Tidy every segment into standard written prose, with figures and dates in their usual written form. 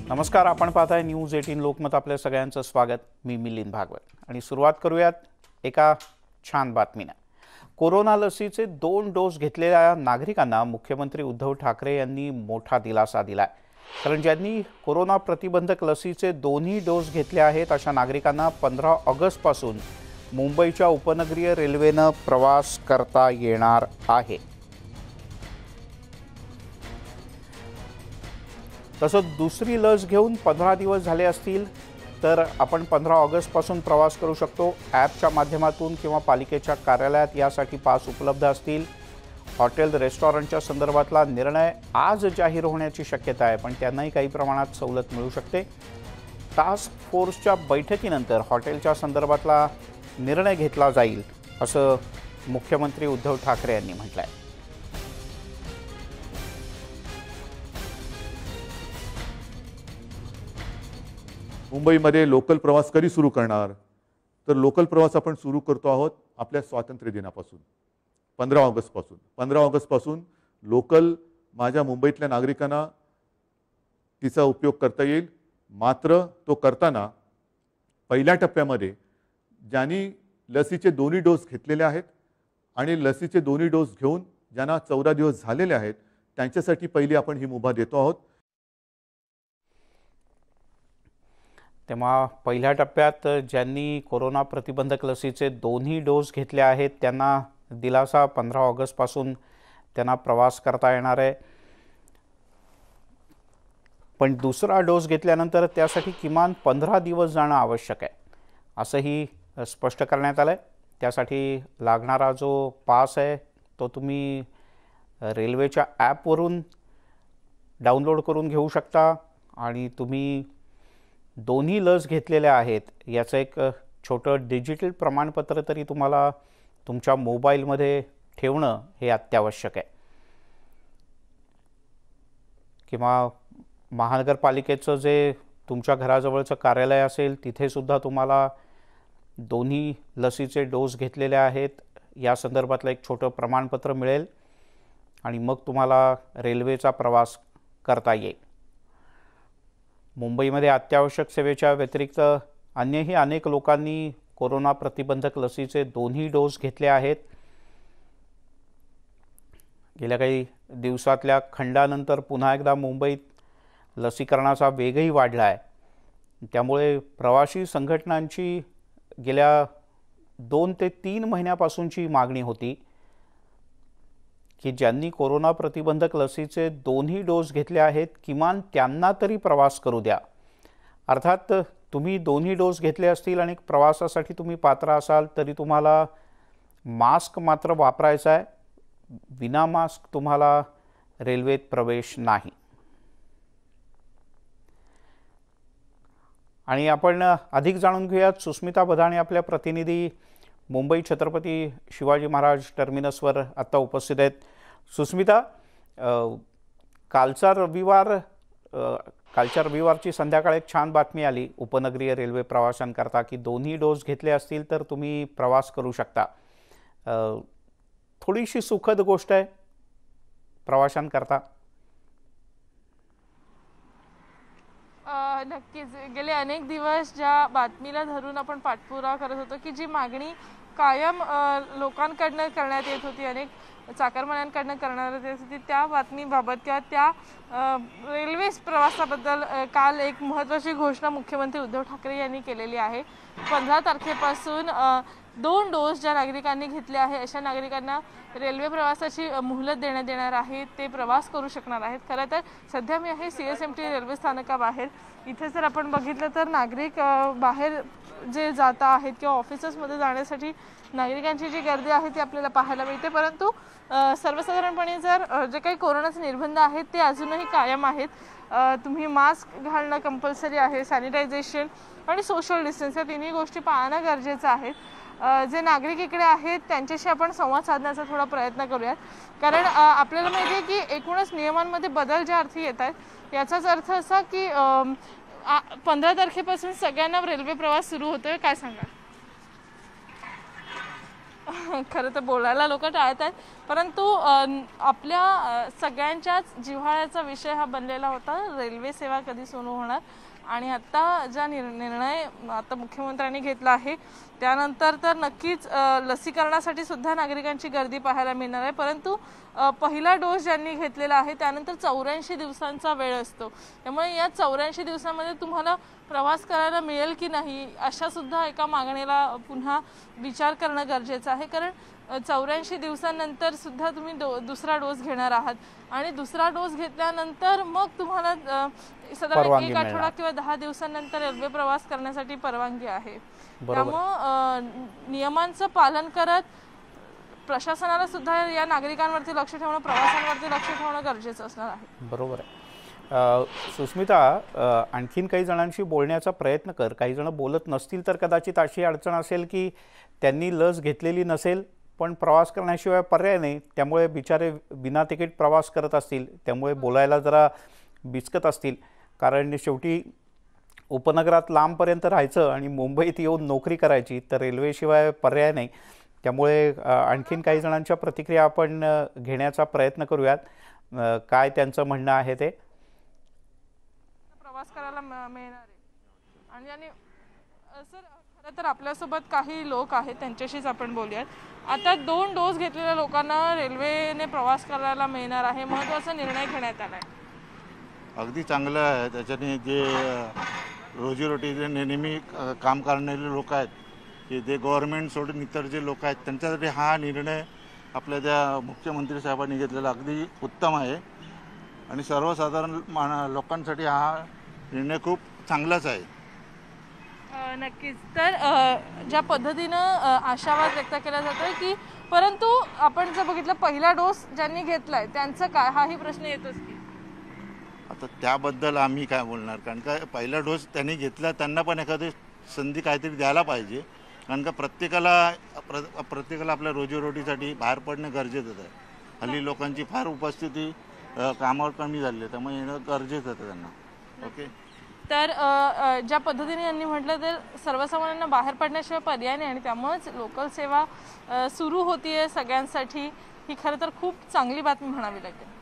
नमस्कार, आपण पाहताय न्यूज 18 लोकमत. आपल्या सगळ्यांचं स्वागत. मी मिलिंद भागवत आणि सुरुवात करूयात एका छान बातमीने. कोरोना लसीचे 2 डोस घेतलेल्या नागरिकांना मुख्यमंत्री उद्धव ठाकरे यांनी मोठा दिलासा दिलाय. कारण ज्यांनी कोरोना प्रतिबंधक लसीचे 2ही डोस घेतले आहेत अशा नागरिकांना 15 ऑगस्ट पासून मुंबईच्या उपनगरीय रेल्वेने प्रवास करता येणार आहे. तसंच दुसरी लस घेऊन 15 दिवस झाले असतील तर आपण 15 ऑगस्ट पासून प्रवास करू शकतो. ॲपच्या माध्यमातून किंवा पालिकेच्या कार्यालयात यासाठी पास उपलब्ध असतील. हॉटेल रेस्टॉरंटच्या संदर्भातला निर्णय आज जाहीर होण्याची शक्यता आहे, पण त्यांनाही काही प्रमाणात सवलत मिळू शकते. टास्क फोर्सच्या बैठकीनंतर हॉटेलच्या संदर्भातला निर्णय घेतला जाईल असं मुख्यमंत्री उद्धव ठाकरे यांनी म्हटलं आहे. मुंबईमध्ये लोकल प्रवास कधी सुरू करणार? तर लोकल प्रवास आपण सुरू करतो आहोत आपल्या स्वातंत्र्य दिनापासून, 15 ऑगस्ट पासून. 15 ऑगस्ट पासून लोकल माझ्या मुंबईतल्या नागरिकांना तिचा उपयोग करता येईल. मात्र तो करताना पहिल्या टप्प्यामध्ये ज्यांनी लसीचे 2ही डोस घेतलेले आहेत आणि लसीचे 2ही डोस घेऊन ज्यांना 14 दिवस झालेले आहेत त्यांच्यासाठी पहिली आपण ही मुभा देतो आहोत. तेव्हा पहिल्या टप्प्यात ज्यांनी कोरोना प्रतिबंधक लसीचे 2ही डोस घेतले आहेत त्यांना दिलासा. 15 ऑगस्ट पासून त्यांना प्रवास करता येणार आहे. पण दुसरा डोस घेतल्यानंतर त्यासाठी किमान 15 दिवस जाणं आवश्यक आहे असंही स्पष्ट करण्यात आलं आहे. त्यासाठी लागणारा जो पास आहे तो तुम्ही रेल्वेच्या ॲपवरून डाउनलोड करून घेऊ शकता आणि तुम्ही 2ही लस घेतलेल्या आहेत याचं एक छोटं डिजिटल प्रमाणपत्र तरी तुम्हाला तुमच्या मोबाईलमध्ये ठेवणं हे अत्यावश्यक आहे. किंवा महानगरपालिकेचं जे तुमच्या घराजवळचं कार्यालय असेल तिथे सुद्धा तुम्हाला 2ही लसीचे डोस घेतलेले आहेत या संदर्भातलं एक छोटं प्रमाणपत्र मिळेल आणि मग तुम्हाला रेल्वेचा प्रवास करता येईल. मुंबईमध्ये अत्यावश्यक सेवेच्या व्यतिरिक्त अन्यही अनेक लोकांनी कोरोना प्रतिबंधक लसीचे 2ही डोस घेतले आहेत. गेल्या काही दिवसातल्या खंडानंतर पुन्हा एकदा मुंबईत लसीकरणाचा वेगही वाढला आहे. त्यामुळे प्रवासी संघटनांची गेल्या 2 ते 3 महिन्यापासूनची मागणी होती की ज्यांनी कोरोना प्रतिबंधक लसीचे 2ही डोस घेतले आहेत किमान त्यांना तरी प्रवास करू द्या. अर्थात तुम्ही 2ही डोस घेतले असतील आणि प्रवासासाठी तुम्ही पात्र असाल तरी तुम्हाला मास्क मात्र वापरायचा आहे. विना मास्क तुम्हाला रेल्वेत प्रवेश नाही. आणि आपण अधिक जाणून घेऊयात. सुस्मिता बधाणे आपल्या प्रतिनिधी मुंबई छत्रपती शिवाजी महाराज टर्मिनसवर आता उपस्थित आहेत. सुस्मिता, कालच्या रविवारची संध्याकाळ एक छान बातमी आली उपनगरीय रेल्वे प्रवाशांकरता की 2ही डोस घेतले असतील तर तुम्ही प्रवास करू शकता. थोडीशी सुखद गोष्ट आहे प्रवाशांकरता. नक्कीच गेले अनेक दिवस ज्या बातमीला धरून आपण पाठपुरावा करत होतो की जी मागणी कायम लोकांकडनं करण्यात येत होती, अनेक चाकरमान्यांकडनं करण्यात येत होती, त्या बातमीबाबत किंवा त्या रेल्वे प्रवासाबद्दल काल एक महत्त्वाची घोषणा मुख्यमंत्री उद्धव ठाकरे यांनी केलेली आहे. 15 तारखेपासून 2 डोस ज्या नागरिकांनी घेतले आहे अशा नागरिकांना रेल्वे प्रवासाची मोहलत देण्यात येणार आहे. ते प्रवास करू शकणार आहेत. खरं तर सध्या मी आहे CSMT रेल्वे स्थानकाबाहेर. इथे जर आपण बघितलं तर नागरिक बाहेर जे जात आहेत किंवा ऑफिसेसमध्ये जाण्यासाठी नागरिकांची जी गर्दी आहे ती आपल्याला पाहायला मिळते. परंतु सर्वसाधारणपणे जर जे काही कोरोनाचे निर्बंध आहेत ते अजूनही कायम आहेत. तुम्ही मास्क घालणं कंपल्सरी आहे, सॅनिटायझेशन आणि सोशल डिस्टन्स या तिन्ही गोष्टी पाळणं गरजेचं आहे. जे नागरिक इकडे आहेत त्यांच्याशी आपण संवाद साधण्याचा थोडा प्रयत्न करूयात. कारण आपल्याला माहिती आहे की एकूणच नियमांमध्ये बदल ज्या अर्थी येत आहेत याचाच अर्थ असा की 15 तारखेपासून सगळ्यांना रेल्वे प्रवास सुरू होतोय. काय सांगा? खरं तर बोलायला लोक टाळत आहेत, परंतु आपल्या सगळ्यांच्याच जिव्हाळ्याचा विषय हा बनलेला होता, रेल्वे सेवा कधी सुरू होणार. आणि आता ज्या निर्णय आता मुख्यमंत्र्यांनी घेतला आहे त्यानंतर तर नक्कीच लसीकरणासाठी सुद्धा नागरिकांची गर्दी पाहायला मिळणार आहे. परंतु पहिला डोस ज्यांनी घेतलेला आहे त्यानंतर 84 दिवसांचा वेळ असतो, त्यामुळे या 84 दिवसांमध्ये तुम्हाला प्रवास करायला मिळेल की नाही अशा सुद्धा एका मागणीला पुन्हा विचार करणं गरजेचं आहे. कारण 84 दिवसांनंतर सुद्धा तुम्ही दुसरा डोस घेणार आहात आणि दुसरा डोस घेतल्यानंतर मग तुम्हाला साधारण 1 आठवडा किंवा 10 दिवसांनंतर रेल्वे प्रवास करण्यासाठी परवानगी आहे. त्यामुळं नियमांचं पालन करत प्रशासनाला सुद्धा या नागरिकांवरती लक्ष ठेवणं, प्रवाशांवरती लक्ष ठेवणं गरजेचं असणार आहे. बरोबर आहे. सुस्मिता, आणखीन काही जणांशी बोलण्याचा प्रयत्न कर. काही जण बोलत नसतील तर कदाचित अशी अडचण असेल की त्यांनी लस घेतलेली नसेल पण प्रवास करण्याशिवाय पर्याय नाही, त्यामुळे बिचारे बिना तिकीट प्रवास करत असतील, त्यामुळे बोलायला जरा बिचकत असतील. कारण शेवटी उपनगरात लांबपर्यंत राहायचं आणि मुंबईत येऊन नोकरी करायची, तर रेल्वेशिवाय पर्याय नाही. त्यामुळे आणखीन काही जणांच्या प्रतिक्रिया आपण घेण्याचा प्रयत्न करूयात, काय त्यांचं म्हणणं आहे ते. प्रवास करायला मिळणार आहे आणि सर खरं तर आपल्यासोबत काही लोक आहेत त्यांच्याशीच आपण बोलूयात. आता 2 डोस घेतलेल्या लोकांना रेल्वेने प्रवास करायला मिळणार आहे, महत्त्वाचा निर्णय घेण्यात आला आहे. अगदी चांगलं आहे. त्याच्याने जे रोजीरोटीचे नेहमी काम करणारे लोक आहेत की ते गव्हर्नमेंट सोडून इतर जे लोक आहेत त्यांच्यासाठी हा निर्णय आपल्या त्या मुख्यमंत्री साहेबांनी घेतलेला अगदी उत्तम आहे आणि सर्वसाधारण लोकांसाठी हा निर्णय खूप चांगलाच आहे. नक्कीच. तर ज्या पद्धतीनं आशावाद व्यक्त केला जातोय की परंतु आपण जर बघितलं पहिला डोस ज्यांनी घेतलाय त्यांचं काय, हाही प्रश्न येतोच की आता त्याबद्दल आम्ही काय बोलणार, कारण का पहिला डोस त्यांनी घेतला त्यांना पण एखादी संधी काहीतरी द्यायला पाहिजे. कारण का प्रत्येकाला आपल्या रोजीरोटीसाठी बाहेर पडणं गरजेचं आहे. हल्ली लोकांची फार उपस्थिती कामावर कमी झाली आहे, त्यामुळे येणं गरजेचं आहे त्यांना. ओके. तर ज्या पद्धतीने यांनी म्हटलं तर सर्वसामान्यांना बाहेर पडण्याशिवाय पर्याय नाही आणि त्यामुळेच लोकल सेवा सुरू होतीये सगळ्यांसाठी, ही खरं तर खूप चांगली बातमी म्हणावी लागेल.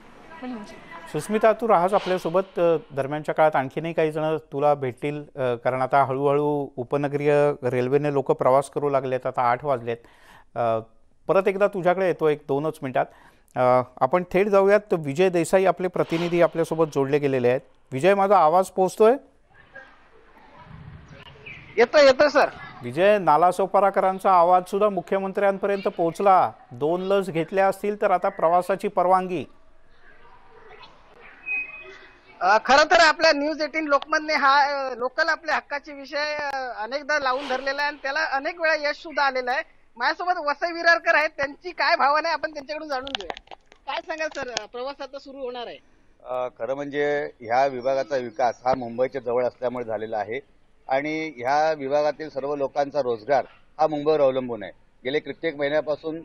सुस्मिता, तू राहास आपल्यासोबत. दरम्यानच्या काळात आणखीनही काही जण तुला भेटतील, कारण आता हळूहळू उपनगरीय रेल्वेने लोक प्रवास करू लागलेत. आता 8 वाजलेत. परत एकदा तुझ्याकडे येतो 1-2च मिनिटात. आपण थेट जाऊयात. विजय देसाई आपले प्रतिनिधी आपल्यासोबत जोडले गेलेले आहेत. विजय, माझा आवाज पोहोचतोय? येतोय सर. विजय, नालासोपाराकरांचा आवाज सुद्धा मुख्यमंत्र्यांपर्यंत पोहोचला. 2 लस घेतल्या असतील तर आता प्रवासाची परवानगी. खरं तर आपल्या न्यूज 18 लोकमतने हा लोकल आपल्या हक्काचे विषय अनेकदा लावून धरलेला आहे आणि त्याला अनेक वेळा यश सुद्धा आलेलं आहे. माझ्यासोबत वसई विरारकर आहेत, त्यांची काय भावना आहे आपण त्यांच्याकडून जाणून घेऊया. काय सांगाल सर, प्रवास आता सुरू होणार आहे? खरं म्हणजे ह्या विभागाचा विकास हा मुंबईच्या जवळ असल्यामुळे झालेला आहे आणि ह्या विभागातील सर्व लोकांचा रोजगार हा मुंबईवर अवलंबून आहे. गेले कित्येक महिन्यापासून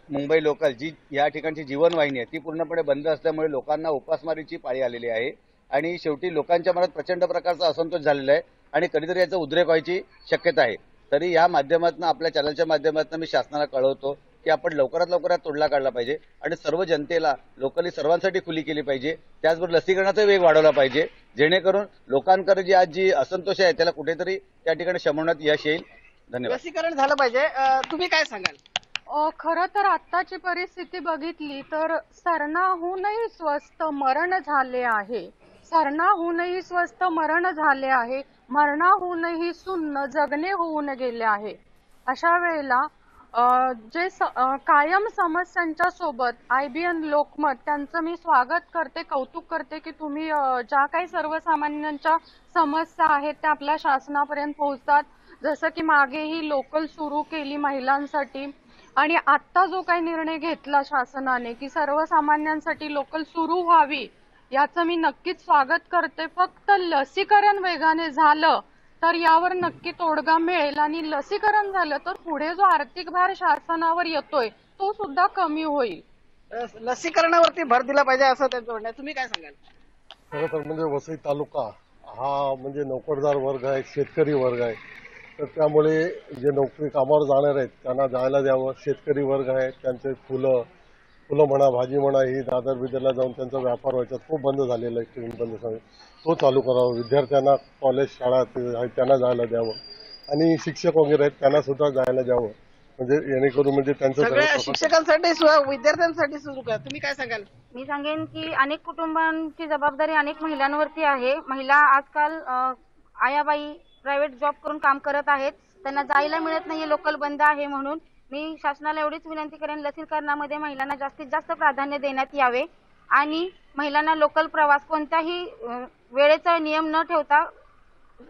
मुंबई लोकल जी या ठिकाणची जीवनवाहिनी आहे ती पूर्णपणे बंद असल्यामुळे लोकांना उपासमारीची पाळी आलेली आहे आणि शेवटी लोकांच्या मनात प्रचंड प्रकारचा असंतोष झालेला आहे आणि कधीतरी याचा उद्रेक व्हायची शक्यता आहे. तरी या माध्यमातून, आपल्या चॅनलच्या माध्यमातून मी शासनाला कळवतो की आपण लवकरात लवकरात तोडगा काढला पाहिजे आणि सर्व जनतेला लोकली सर्वांसाठी खुली केली पाहिजे. त्याचबरोबर लसीकरणाचा वेग वाढवला पाहिजे, जेणेकरून लोकांकडे जी आज जी असंतोष आहे त्याला कुठेतरी त्या ठिकाणी शमवण्यात यश येईल. धन्यवाद. लसीकरण झालं पाहिजे. तुम्ही काय सांगाल? खरं तर आत्ताची परिस्थिती बघितली तर सरणाहूनही स्वस्त मरण झाले आहे. सरणाहूनही स्वस्त मरण झाले आहे. मरणाहूनही सुन्न जगणे होऊन गेले आहे. अशा वेळेला जे कायम समस्यांच्या सोबत IBN लोकमत त्यांचं मी स्वागत करते, कौतुक करते की तुम्ही ज्या काही सर्वसामान्यांच्या समस्या आहेत त्या आपल्या शासनापर्यंत पोहोचतात. जसं की मागेही लोकल सुरू केली महिलांसाठी आणि आता जो काही निर्णय घेतला शासनाने की सर्वसामान्यांसाठी लोकल सुरू व्हावी, याचं मी नक्कीच स्वागत करते. फक्त लसीकरण वेगाने झालं तर यावर नक्की तोडगा मिळेल आणि लसीकरण झालं तर पुढे जो आर्थिक भार शासनावर येतोय तो सुद्धा कमी होईल. लसीकरणावरती भर दिला पाहिजे असं त्यांचं म्हणणं आहे. तुम्ही काय सांगाल? खरं तर म्हणजे वसई तालुका हा म्हणजे नोकरदार वर्ग आहे, शेतकरी वर्ग आहे तर त्यामुळे जे नोकरी कामावर जाणार आहेत त्यांना जायला द्यावं. शेतकरी वर्ग आहे त्यांचे फुलं म्हणा, भाजी म्हणा, ही दादर बिदरला जाऊन त्यांचा व्यापार व्हायचा तो बंद झालेला आहे. ट्रेन बंद झाली तो चालू करावा. विद्यार्थ्यांना कॉलेज शाळा आहेत त्यांना जायला द्यावं आणि शिक्षक वगैरे आहेत त्यांना सुद्धा जायला द्यावं. म्हणजे येणेकरून म्हणजे त्यांचं सगळ्या शिक्षकांसाठी विद्यार्थ्यांसाठी सुरू करा. तुम्ही काय सांगाल? मी सांगेन की अनेक कुटुंबांची जबाबदारी अनेक महिलांवरती आहे. महिला आजकाल आयाबाई प्रायव्हेट जॉब करून काम करत आहेत. त्यांना जायला मिळत नाहीये, लोकल बंद आहे म्हणून. मी शासनाला एवढीच विनंती करेन, लसीकरणामध्ये महिलांना जास्तीत जास्त प्राधान्य देण्यात यावे आणि महिलांना लोकल प्रवास कोणत्याही वेळेचा नियम न ठेवता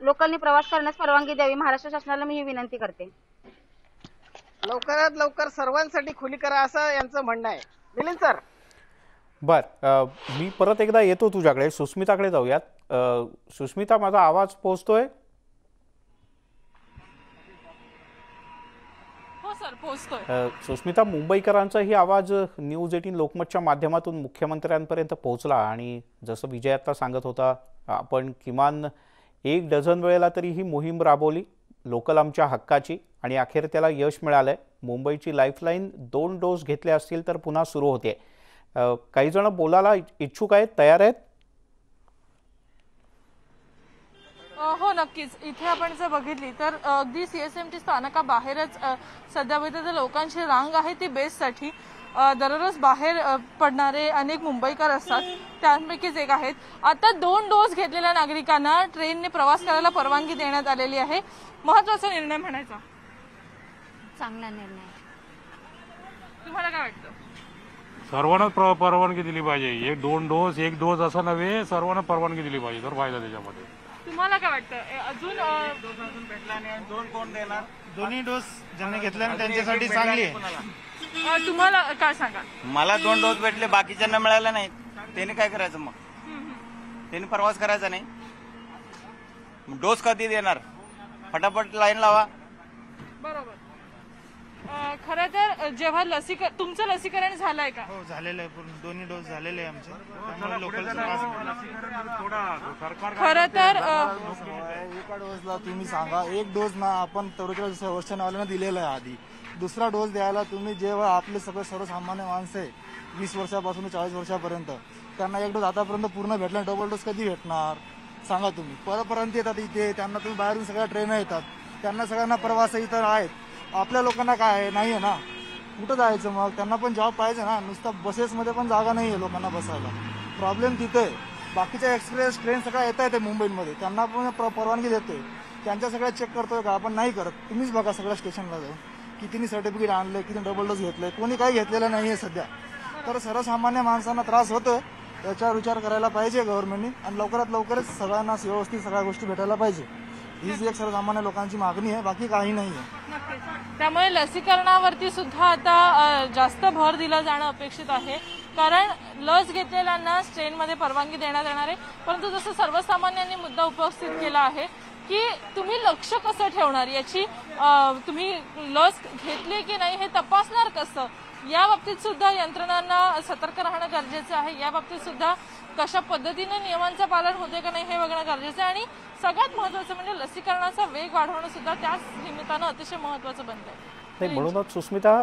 लोकलनी प्रवास करण्यास परवानगी द्यावी. महाराष्ट्र शासनाला मी ही विनंती करते. लवकरात लवकर सर्वांसाठी खुली करा असं यांचं म्हणणं आहे. मिलिंद सर. मी परत एकदा येतो तुझ्याकडे. सुस्मिताकडे जाऊयात. सुस्मिता, माझा आवाज पोहोचतोय? हो सर, पोहोचतोय. सुस्मिता, मुंबईकरांचाही आवाज न्यूज 18 लोकमतच्या माध्यमातून मुख्यमंत्र्यांपर्यंत पोहोचला आणि जसं विजय आता सांगत होता, आपण किमान 1 डझन वेळेला तरी ही मोहीम राबवली लोकल आमच्या हक्काची आणि अखेर त्याला यश मिळालंय. मुंबईची लाईफलाईन 2 डोस घेतले असतील तर पुन्हा सुरू होते. काही जण बोलायला इच्छुक आहेत, तयार आहेत? हो नक्कीच. इथे आपण जर बघितली तर अगदी CSMT स्थानकाबाहेरच सध्या बघितलं तर लोकांची रांग आहे ती बेससाठी. दररोज बाहेर पडणारे अनेक मुंबईकर असतात, त्यांपैकीच एक आहेत. आता 2 डोस घेतलेल्या नागरिकांना ट्रेनने प्रवास करायला परवानगी देण्यात आलेली आहे. महत्वाचा निर्णय म्हणायचा. चांगला निर्णय. तुम्हाला काय वाटतं? सर्वांना परवानगी दिली पाहिजे. 1 डोस असं नव्हे, सर्वांना परवानगी दिली पाहिजे तर फायदा त्याच्यामध्ये. तुम्हाला काय वाटतं? अजून डोस अजून भेटला नाही, 2 कोण देणार? दोन्ही डोस ज्यांनी घेतले त्यांच्यासाठी चांगली आहे. तुम्हाला काय सांगा? मला 2 डोस भेटले, बाकीच्यांना मिळाले नाहीत. त्याने काय करायचं मग? त्यांनी प्रवास करायचा नाही. डोस कधी देणार? फटाफट लाईन लावा. बरोबर. खरं तर जेव्हा तुमचं लसीकरण झालंय का? हो झालेलं आहे, पूर्ण 2 डोस झालेले आहे आमचे. त्यामुळे लोकल खरं तर एका डोसला तुम्ही सांगा, 1 डोस ना आपण तरुण संरक्षणवाल्यांना दिलेला आहे आधी. दुसरा डोस द्यायला तुम्ही जेव्हा आपले सगळे सर्वसामान्य माणसं आहे 20 वर्षापासून 40 वर्षापर्यंत त्यांना 1 डोस आतापर्यंत पूर्ण भेटला, डबल डोस कधी भेटणार सांगा तुम्ही? परपर्यंत येतात इथे, त्यांना तुम्ही बाहेरून सगळ्या ट्रेन येतात, त्यांना सगळ्यांना प्रवास इतर आहेत. आपल्या लोकांना काय आहे? नाही आहे ना. कुठं जायचं मग? त्यांना पण जॉब पाहिजे ना. नुसतं बसेसमध्ये पण जागा नाही आहे लोकांना बसायला. प्रॉब्लेम तिथे आहे. बाकीच्या एक्सप्रेस ट्रेन सगळ्या येत आहेत मुंबईमध्ये, त्यांना पण परवानगी देतोय. त्यांच्या सगळ्या चेक करतोय का? आपण नाही करत. तुम्हीच बघा सगळ्या स्टेशनला जाऊन कितीनी सर्टिफिकेट आणले, किती डबल डोस घेतले, कोणी काही घेतलेलं नाही आहे सध्या. तर सर्वसामान्य माणसांना त्रास होतोय, त्याच्यावर विचार करायला पाहिजे गव्हर्नमेंटनी आणि लवकरात लवकरच सगळ्यांना व्यवस्थित सगळ्या गोष्टी भेटायला पाहिजे. हीच एक सर्वसामान्य लोकांची मागणी आहे, बाकी काही नाही आहे. त्यामुळे लसीकरणावरती सुद्धा आता जास्त भर दिला जाणं अपेक्षित आहे, कारण लस घेतलेल्यांना ट्रेनमध्ये परवानगी देण्यात येणार आहे. परंतु जसं सर्वसामान्यांनी मुद्दा उपस्थित केला आहे की तुम्ही लक्ष कसं ठेवणार, याची तुम्ही लस घेतली की नाही हे तपासणार कसं, या बाबतीत सुद्धा यंत्रणांना सतर्क राहणं गरजेचं आहे. या बाबतीत सुद्धा कशा पद्धतीने नियमांचं पालन होते का नाही हे बघणं गरजेचं आहे. आणि सगळ्यात महत्त्वाचं म्हणजे लसीकरणाचा वेग वाढवणं सुद्धा त्याच निमित्तानं अतिशय महत्त्वाचं बनतंय. म्हणूनच सुस्मिता,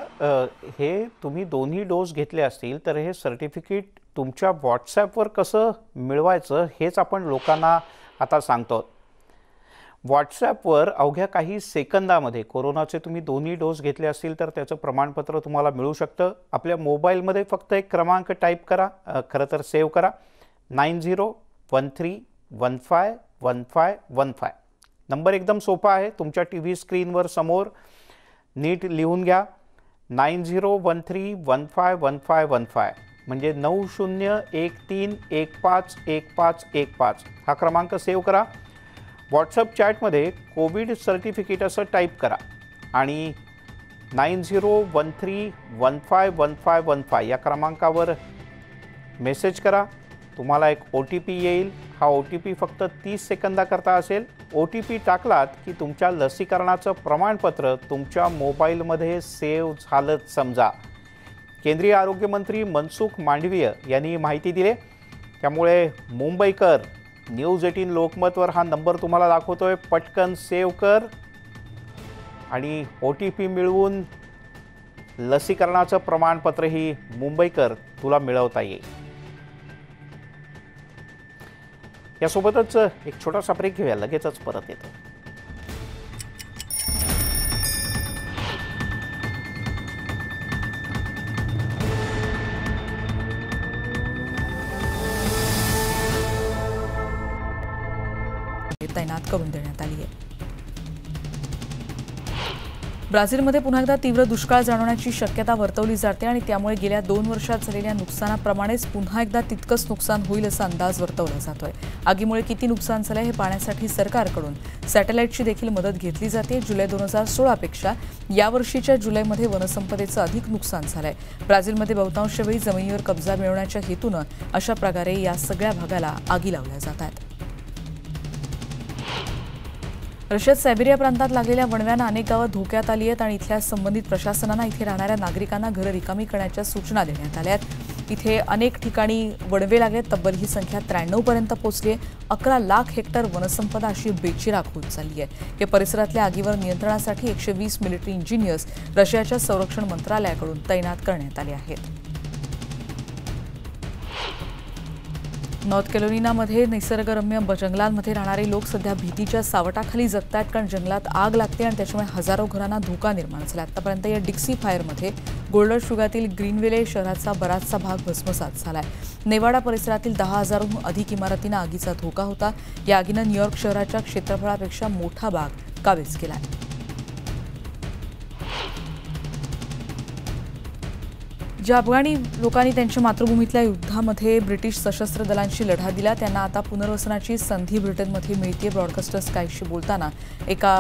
हे तुम्ही 2ही डोस घेतले असतील तर हे सर्टिफिकेट तुमच्या व्हॉट्सॲपवर कसं मिळवायचं हेच आपण लोकांना आता सांगतो. व्हॉट्सॲपवर अवघ्या काही सेकंदामध्ये कोरोनाचे तुम्ही 2ही डोस घेतले असतील तर त्याचं प्रमाणपत्र तुम्हाला मिळू शकतं. आपल्या मोबाईलमध्ये फक्त एक क्रमांक टाईप करा, खरं तर सेव्ह करा, 9013151515. नंबर एकदम सोपा आहे, तुमच्या TV स्क्रीनवर समोर नीट लिहून घ्या. 9013151515 म्हणजे 9013151515 हा क्रमांक सेव्ह करा. व्हॉट्सअप चॅटमध्ये कोविड सर्टिफिकेट असं टाईप करा आणि 9013151515 या क्रमांकावर मेसेज करा. तुम्हाला एक OTP येईल. हा OTP फक्त 30 सेकंदाकरता असेल. OTP टाकलात की तुमच्या लसीकरणाचं प्रमाणपत्र तुमच्या मोबाईलमध्ये सेव्ह झालंच समजा. केंद्रीय आरोग्यमंत्री मनसुख मांडवीय यांनी माहिती दिली. त्यामुळे मुंबईकर, न्यूज 18 लोकमतवर हा नंबर तुम्हाला दाखवतोय, पटकन सेव्ह कर आणि OTP मिळवून लसीकरणाचं प्रमाणपत्रही मुंबईकर तुला मिळवता येईल. यासोबतच एक छोटासा ब्रेक घेऊया, लगेचच परत येतो. तैनात करून देण्यात आली आहे. ब्राझीलमध्ये पुन्हा एकदा तीव्र दुष्काळ जाणवण्याची शक्यता वर्तवली जाते आणि त्यामुळे गेल्या 2 वर्षात झालेल्या नुकसानाप्रमाणेच पुन्हा एकदा तितकंच नुकसान होईल असा अंदाज वर्तवला जातोय. आगीमुळे किती नुकसान झालंय हे पाहण्यासाठी सरकारकडून सॅटेलाइटची देखील मदत घेतली जाते. जुलै 2016पेक्षा यावर्षीच्या जुलैमध्ये वनसंपदेचं अधिक नुकसान झालंय. ब्राझीलमध्ये बहुतांश वेळी जमिनीवर कब्जा मिळवण्याच्या हेतूनं अशा प्रकारे या सगळ्या भागाला आगी लावल्या जात आहेत. रशियात सायबेरिया प्रांतात लागलेल्या वणव्यानं अनेक गावं धोक्यात आली आहेत आणि इथल्या संबंधित प्रशासनानं इथे राहणाऱ्या नागरिकांना घरं रिकामी करण्याच्या सूचना देण्यात आल्या आहेत. इथे अनेक ठिकाणी वणवे लागलेत. तब्बल ही संख्या 93 पर्यंत पोहोचली आहे. 11 लाख हेक्टर वनसंपदा अशी बेचिराख होत चालली आहे. या परिसरातल्या आगीवर नियंत्रणासाठी 120 मिलिटरी इंजिनियर्स रशियाच्या संरक्षण मंत्रालयाकडून तैनात करण्यात आले आहेत. नॉर्थ कॅरोलिनामध्ये निसर्गरम्य जंगलांमध्ये राहणारे लोक सध्या भीतीच्या सावटाखाली जगतात, कारण जंगलात आग लागते आणि त्याच्यामुळे हजारो घरांना धोका निर्माण झाला. आतापर्यंत या डिक्सी फायरमध्ये गोल्डर शुगातील ग्रीनविले शहराचा बराचसा भाग भस्मसात झालाय. नेवाडा परिसरातील 10,000हून अधिक इमारतींना आगीचा धोका होता. या आगीनं न्यूयॉर्क शहराच्या क्षेत्रफळापेक्षा मोठा भाग काबीज केलाय. ज्या अफगाणी लोकांनी त्यांच्या मातृभूमीतल्या युद्धामध्ये ब्रिटिश सशस्त्र दलांशी लढा दिला त्यांना आता पुनर्वसनाची संधी ब्रिटनमध्ये मिळते. ब्रॉडकास्टर स्कायशी बोलताना एका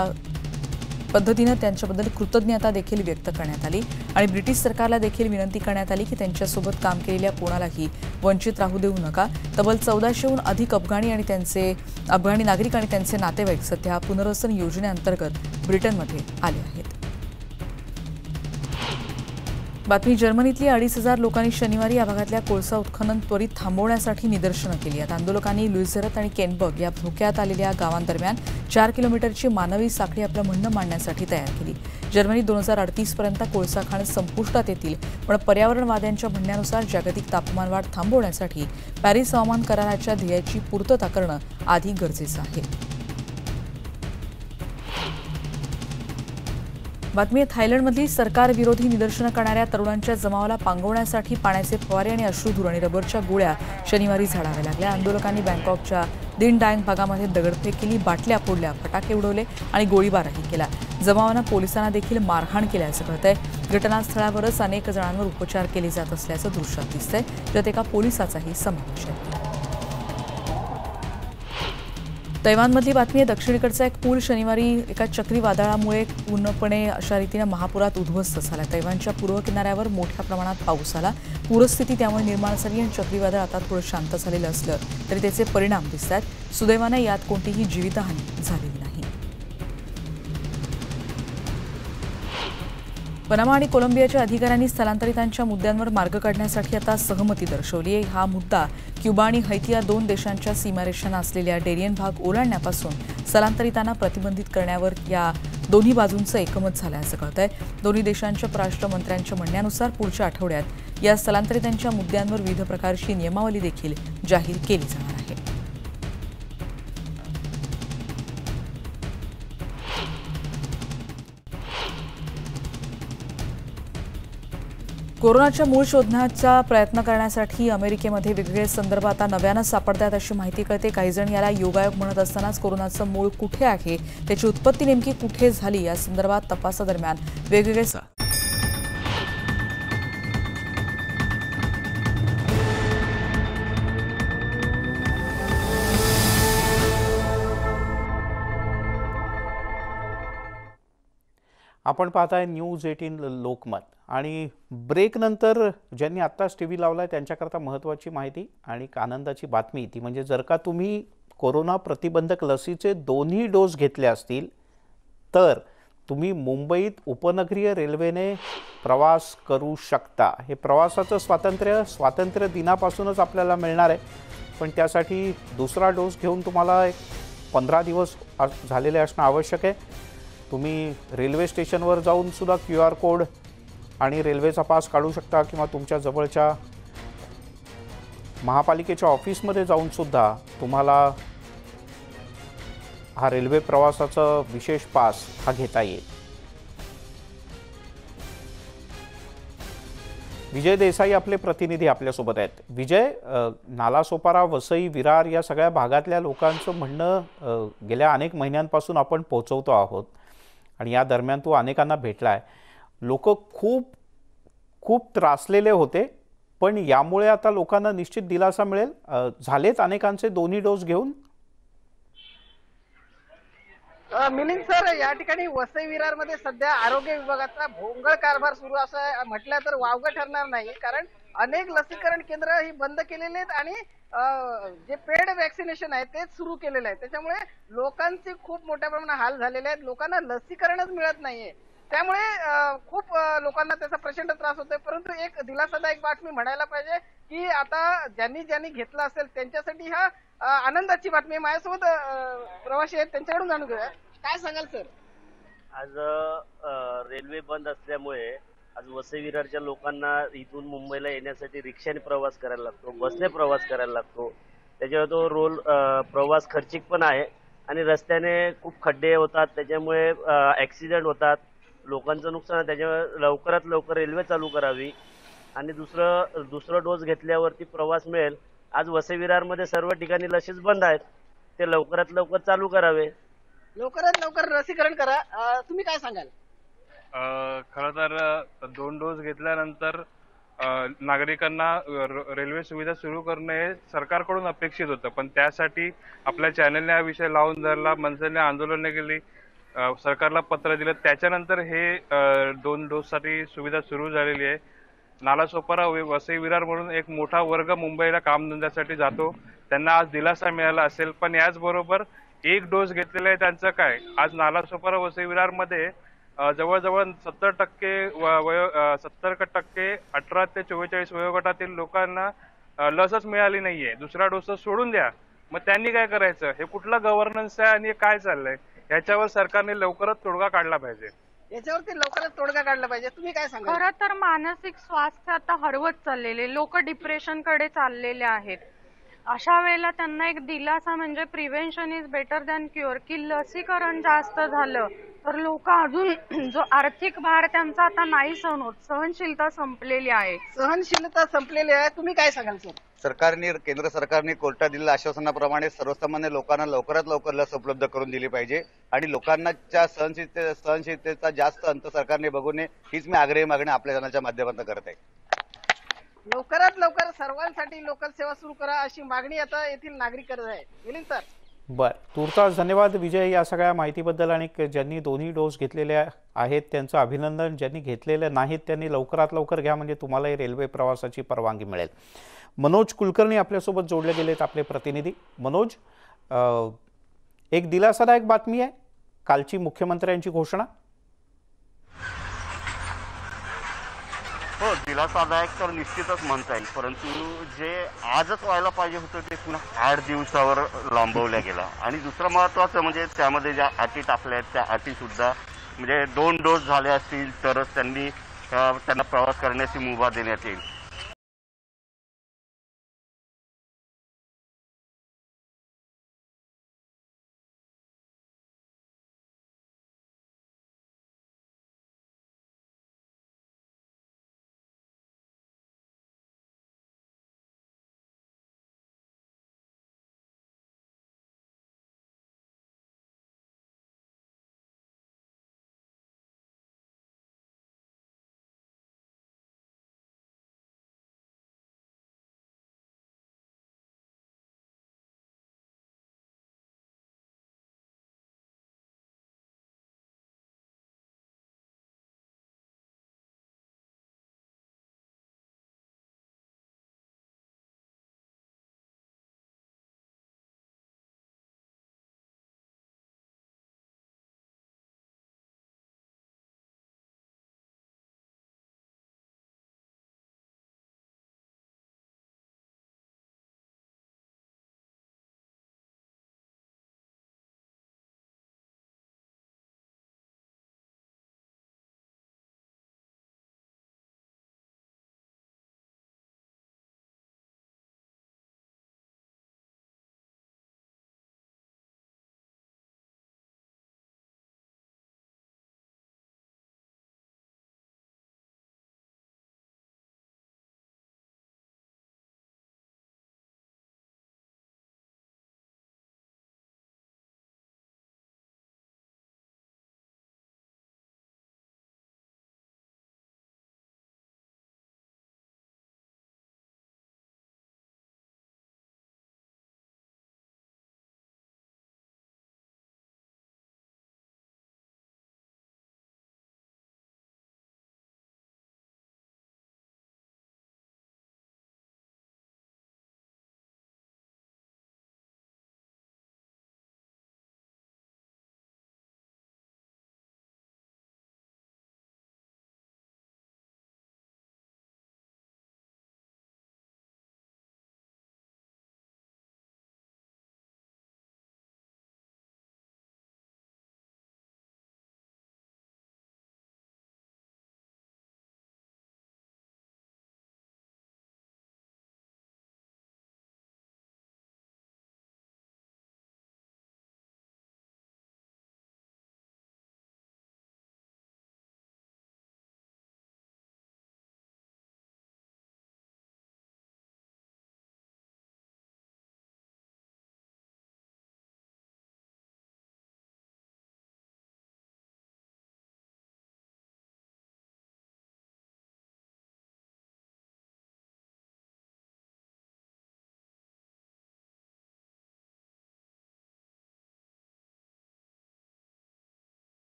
पद्धतीनं त्यांच्याबद्दल कृतज्ञता देखील व्यक्त करण्यात आली आणि ब्रिटिश सरकारला देखील विनंती करण्यात आली की त्यांच्यासोबत काम केलेल्या कोणालाही वंचित राहू देऊ नका. तब्बल 1400हून अधिक अफगाणी नागरिक आणि त्यांचे नातेवाईक सध्या पुनर्वसन योजनेअंतर्गत ब्रिटनमध्ये आले आहेत. बातमी जर्मनीतली 2,500 लोकांनी शनिवारी या भागातल्या कोळसा उत्खनन त्वरित थांबवण्यासाठी निदर्शनं केली आहेत. आंदोलकांनी लुईझरत आणि केनबर्ग या धोक्यात आलेल्या गावांदरम्यान 4 किलोमीटरची मानवी साखळी आपलं म्हणणं मांडण्यासाठी तयार केली. जर्मनीत 2038 पर्यंत कोळसा खाणं संपुष्टात येतील, पण पर्यावरणवाद्यांच्या म्हणण्यानुसार जागतिक तापमानवाढ थांबवण्यासाठी पॅरिस हवामान कराराच्या ध्येयाची पूर्तता करणं आधी गरजेचं आहे. बातमी थायलंडमधली सरकारविरोधी निदर्शनं करणाऱ्या तरुणांच्या जमावाला पांगवण्यासाठी पाण्याचे फवारे आणि अश्रुधूर आणि रबरच्या गोळ्या शनिवारी झाडाव्या लागल्या. आंदोलकांनी बँकॉकच्या दिन डायंग भागामध्ये दगडफेक केली, बाटल्या फोडल्या, फटाके उडवले आणि गोळीबारही केला. जमावानं पोलिसांना देखील मारहाण केल्याचं कळतंय. घटनास्थळावरच अनेक जणांवर उपचार केले जात असल्याचं दृश्यात दिसतंय, ज्यात एका पोलिसाचाही समावेश आहे. तैवानमधली बातमी आहे. दक्षिणेकडचा एक पूल शनिवारी एका चक्रीवादळामुळे पूर्णपणे अशा रीतीनं महापुरात उद्ध्वस्त झाला. तैवानच्या पूर्व किनाऱ्यावर मोठ्या प्रमाणात पाऊस आला. पूरस्थिती त्यामुळे निर्माण झाली आणि चक्रीवादळ आता थोडं शांत झालेलं असलं तरी त्याचे परिणाम दिसत आहेत. सुदैवाने यात कोणतीही जीवितहानी झालेली नाही. पनामा आणि कोलंबियाच्या अधिकाऱ्यांनी स्थलांतरितांच्या मुद्द्यांवर मार्ग काढण्यासाठी आता सहमती दर्शवली आहे. हा मुद्दा क्युबा आणि हैती या 2 देशांच्या सीमारेषांना असलेल्या डेरियन भाग ओलांडण्यापासून स्थलांतरितांना प्रतिबंधित करण्यावर या दोन्ही बाजूंचं एकमत झाल्याचं कळतंय. दोन्ही देशांच्या परराष्ट्र मंत्र्यांच्या म्हणण्यानुसार पुढच्या आठवड्यात या स्थलांतरितांच्या मुद्द्यांवर विविध प्रकारची नियमावली देखील जाहीर केली जाणार आहे. कोरोनाच्या मूळ शोधण्याचा प्रयत्न करण्यासाठी अमेरिकेमध्ये वेगवेगळे संदर्भ आता नव्यानं सापडतात अशी माहिती कळते. काही जण याला योगायोग म्हणत असतानाच कोरोनाचं मूळ कुठे आहे, त्याची उत्पत्ती नेमकी कुठे झाली या संदर्भात तपासादरम्यान वेगवेगळे आपण पाहताय न्यूज 18 लोकमत आणि ब्रेक नंतर ज्यांनी आत्ताच टीव्ही लावलाय त्यांच्याकरता महत्त्वाची माहिती आणि आनंदाची बातमी ती म्हणजे जर का तुम्ही कोरोना प्रतिबंधक लसीचे दोन्ही डोस घेतले असतील तर तुम्ही मुंबईत उपनगरीय रेल्वेने प्रवास करू शकता. हे प्रवासाचं स्वातंत्र्य दिनापासूनच आपल्याला मिळणार आहे, पण त्यासाठी दुसरा डोस घेऊन तुम्हाला 15 दिवस झालेले असणं आवश्यक आहे. तुम्ही रेल्वे स्टेशनवर जाऊन सुद्धा QR कोड आणि रेल्वेचा पास काढू शकता किंवा तुमच्या जवळच्या महापालिकेच्या ऑफिसमध्ये जाऊन सुद्धा तुम्हाला हा रेल्वे प्रवासाचा विशेष पास हा घेता येईल. विजय देसाई आपले प्रतिनिधी आपल्यासोबत आहेत. विजय, नालासोपारा, वसई, विरार या सगळ्या भागातल्या लोकांचं म्हणणं गेल्या अनेक महिन्यांपासून आपण पोहोचवतो आहोत आणि या दरम्यान तू अनेकांना भेटलाय. लोक खूप खूप त्रासलेले होते, पण यामुळे आता लोकांना निश्चित दिलासा मिळेल. झालेत अनेकांचे दोन्ही डोस घेऊन? मिलिंद सर, या ठिकाणी वसई विरार मध्ये सध्या आरोग्य विभागाचा भोंगळ कारभार सुरू असं म्हटलं तर वावगं ठरणार नाही, कारण अनेक लसीकरण केंद्र ही बंद केलेली आहेत आणि जे पेड वॅक्सिनेशन आहे तेच सुरू केलेलं आहे. त्याच्यामुळे लोकांचे खूप मोठ्या प्रमाणात हाल झालेले आहेत. लोकांना लसीकरणच मिळत नाहीये, त्यामुळे खूप लोकांना त्याचा प्रचंड त्रास होतोय. परंतु एक दिलासादायक बातमी म्हणायला पाहिजे की आता ज्यांनी घेतलं असेल त्यांच्यासाठी हा आनंदाची बातमी. माझ्यासोबत प्रवासी आहेत, त्यांच्याकडून जाणून घेऊया. काय सांगाल सर? आज रेल्वे बंद असल्यामुळे आज वसई विरारच्या लोकांना इथून मुंबईला येण्यासाठी रिक्षाने प्रवास करायला लागतो, बसने प्रवास करायला लागतो. त्याच्यावर तो प्रवास खर्चिक पण आहे आणि रस्त्याने खूप खड्डे होतात, त्याच्यामुळे ऍक्सिडेंट होतात, लोकांचं नुकसान आहे. त्याच्यामुळे लवकरात लवकर रेल्वे चालू करावी आणि दुसरं डोस घेतल्यावरती प्रवास मिळेल. आज वसई विरारमध्ये सर्व ठिकाणी लसीच बंद आहेत, ते लवकरात लवकर चालू करावे. लवकरात लवकर लसीकरण करा. तुम्ही काय सांगाल? खरं तर 2 डोस घेतल्यानंतर नागरिकांना रेल्वे सुविधा सुरू करणे हे सरकारकडून अपेक्षित होतं, पण त्यासाठी आपल्या चॅनलने हा विषय लावून धरला, मनसेने आंदोलने केली, सरकारला पत्र दिलं. त्याच्यानंतर हे 2 डोससाठी सुविधा सुरू झालेली आहे. नालासोपारा, वसई विरार म्हणून एक मोठा वर्ग मुंबईला कामधंद्यासाठी जातो, त्यांना आज दिलासा मिळाला असेल. पण याचबरोबर 1 डोस घेतलेला आहे त्यांचं काय? आज नालासोपारा, वसई विरारमध्ये जवळजवळ 70% 18 ते 44 वयोगटातील लोकांना लसच मिळाली नाहीये. दुसरा डोस सोडून द्या, मग त्यांनी काय करायचं? हे कुठलं गव्हर्नन्स आहे आणि काय चाललंय? याच्यावर सरकारने लवकरच तोडगा काढला पाहिजे. याच्यावरती लवकरच तोडगा काढला पाहिजे. तुम्ही काय सांगा? खरं तर मानसिक स्वास्थ्य आता हरवत चाललेले, लोक डिप्रेशन कडे चाललेले आहेत. अशा वेळेला त्यांना एक दिलासा म्हणजे prevention is better than cure, की लसीकरण जास्त झालं तर लोक अजून जो आर्थिक भार त्यांचा आता नाही सहन होत, सहनशीलता संपलेली आहे. सहनशीलता संपलेली आहे. तुम्ही काय सांगाल सर? केंद्र सरकारने कोर्टात दिलेल्या आश्वासनाप्रमाणे सर्वसामान्य लोकांना लवकरात लवकर लस उपलब्ध करून दिली पाहिजे आणि लोकांच्या सहनशीलतेचा जास्त अंत सरकारने बघू नये, हीच मी आग्रही मागणी आपल्या चॅनलच्या माध्यमातून करत आहे. लवकरात लवकर सर्वांसाठी लोकल सेवा सुरू करा अशी मागणी आता येथील नागरिक करत आहे. मिलिंद सर. बरं, तुर्तास धन्यवाद विजय या सगळ्या माहितीबद्दल. आणि ज्यांनी दोन्ही डोस घेतलेले आहेत त्यांचं अभिनंदन. ज्यांनी घेतलेले नाहीत त्यांनी लवकरात लवकर घ्या, म्हणजे तुम्हालाही रेल्वे प्रवासाची परवानगी मिळेल. मनोज कुलकर्णी आपल्यासोबत जोडले गेलेत, आपले प्रतिनिधी. मनोज, एक दिलासादायक बातमी आहे कालची मुख्यमंत्र्यांची घोषणा. हो, दिलासादायक तर निश्चितच म्हणता येईल, परंतु जे आजच व्हायला पाहिजे होतं ते पुन्हा 8 दिवसावर लांबवल्या गेला. आणि दुसरं महत्त्वाचं म्हणजे त्यामध्ये ज्या अटी टाकल्या आहेत त्या अटीसुद्धा म्हणजे 2 डोस झाले असतील तरच त्यांना प्रवास करण्याची मुभा देण्यात येईल.